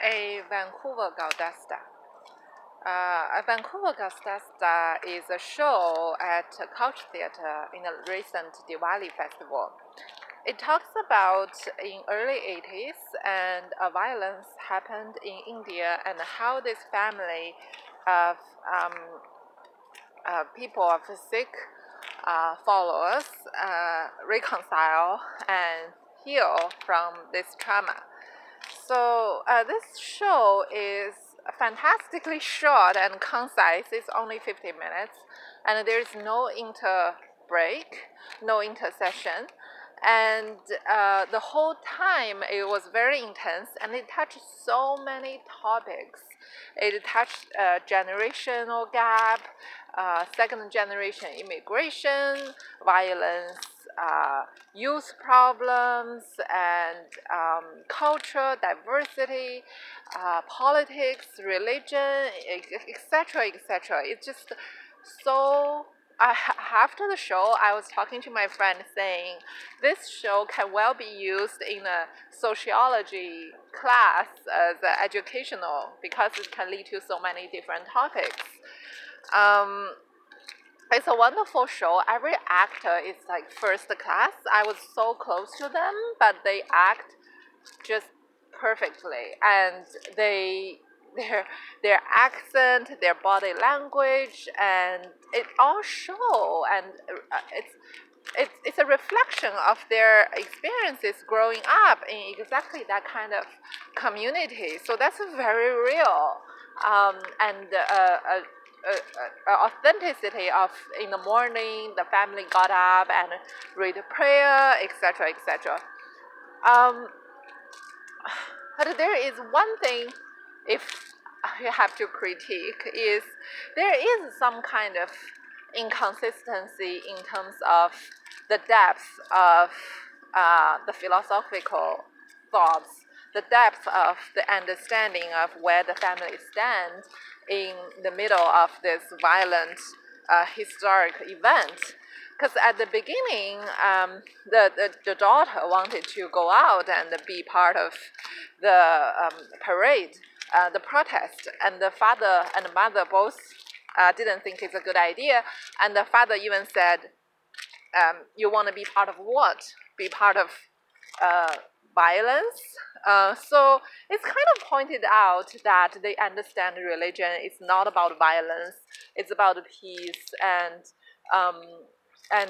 a Vancouver Guldasta. A Vancouver Guldasta is a show at Couch Theatre in a recent Diwali festival. It talks about in early 80s and a violence happened in India and how this family of people of Sikh followers reconcile and heal from this trauma. So this show is fantastically short and concise. It's only 50 minutes, and there's no break, no intersession. And the whole time it was very intense, and it touched so many topics. It touched generational gap, second generation immigration, violence, youth problems, and culture, diversity, politics, religion, etc., etc. It's just so. After the show, I was talking to my friend saying this show can well be used in a sociology class as educational because it can lead to so many different topics. It's a wonderful show. Every actor is like first class. I was so close to them, but they act just perfectly, and their accent, their body language, and it all show, and it's a reflection of their experiences growing up in exactly that kind of community. So that's very real, and authenticity of in the morning the family got up and read a prayer, etc., etc. But there is one thing, if you have to critique, is there is some kind of inconsistency in terms of the depth of the philosophical thoughts, the depth of the understanding of where the family stands in the middle of this violent historic event. Because at the beginning, the daughter wanted to go out and be part of the parade, the protest, and the father and the mother both didn't think it's a good idea. And the father even said, you want to be part of what? Be part of violence? So it's kind of pointed out that they understand religion is not about violence, it's about peace, and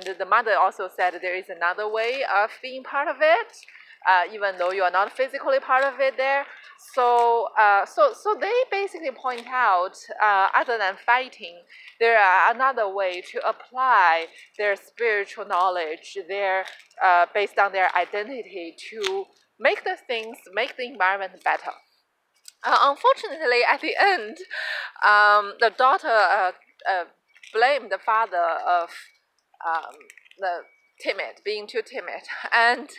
the mother also said there is another way of being part of it, even though you are not physically part of it there. So they basically point out, other than fighting, there are another way to apply their spiritual knowledge, based on their identity, to make the environment better. Unfortunately, at the end, the daughter blamed the father of being too timid, and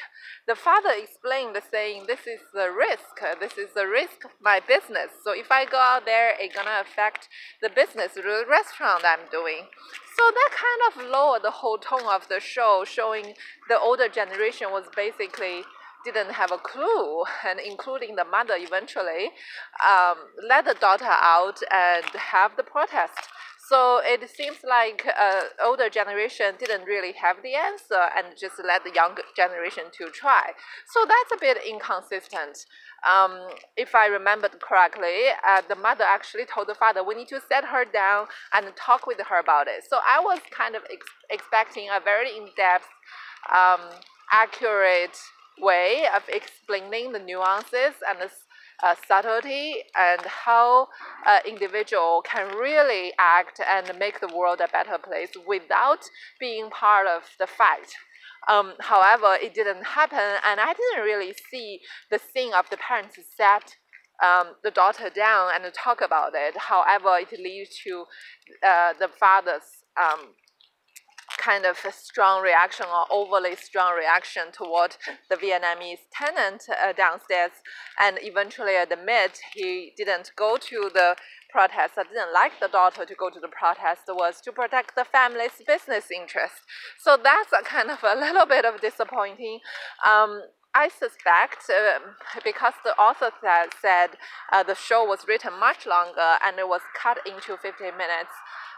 the father explained, saying, this is the risk of my business, so if I go out there, it's gonna affect the business, the restaurant I'm doing. So that kind of lowered the whole tone of the show, showing the older generation was basically didn't have a clue, and including the mother eventually let the daughter out and have the protest. So it seems like older generation didn't really have the answer and just let the younger generation to try. So that's a bit inconsistent. If I remembered correctly, the mother actually told the father, we need to set her down and talk with her about it. So I was kind of expecting a very in-depth, accurate way of explaining the nuances and the subtlety and how individual can really act and make the world a better place without being part of the fight. However, it didn't happen, and I didn't really see the scene of the parents set the daughter down and talk about it. However, it leads to the father's kind of a strong reaction or overly strong reaction toward the Vietnamese tenant downstairs, and eventually admit he didn't go to the protest. I didn't like the daughter to go to the protest, was to protect the family's business interest. So that's a kind of a little bit of disappointing. I suspect because the author said the show was written much longer and it was cut into 15 minutes.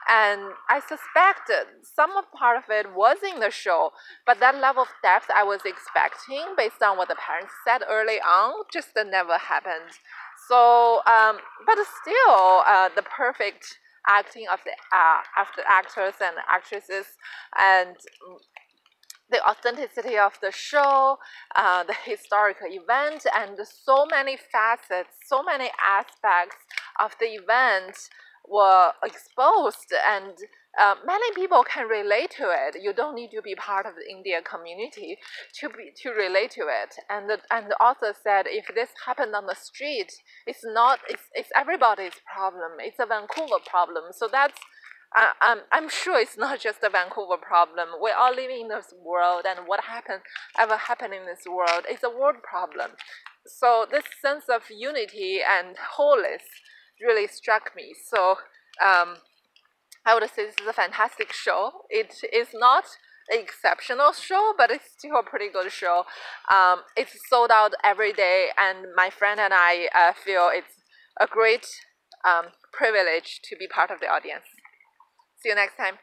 And I suspect some of part of it was in the show, but that level of depth I was expecting based on what the parents said early on just never happened. So, but still, the perfect acting of the actors and actresses, and the authenticity of the show, the historical event, and so many facets, so many aspects of the event were exposed, and many people can relate to it. You don't need to be part of the Indian community to relate to it. And the author said, if this happened on the street, it's everybody's problem. It's a Vancouver problem. So that's. I'm sure it's not just a Vancouver problem. We're all living in this world, and what ever happened in this world is a world problem. So this sense of unity and wholeness really struck me. So I would say this is a fantastic show. It is not an exceptional show, but it's still a pretty good show. It's sold out every day, and my friend and I feel it's a great privilege to be part of the audience. See you next time.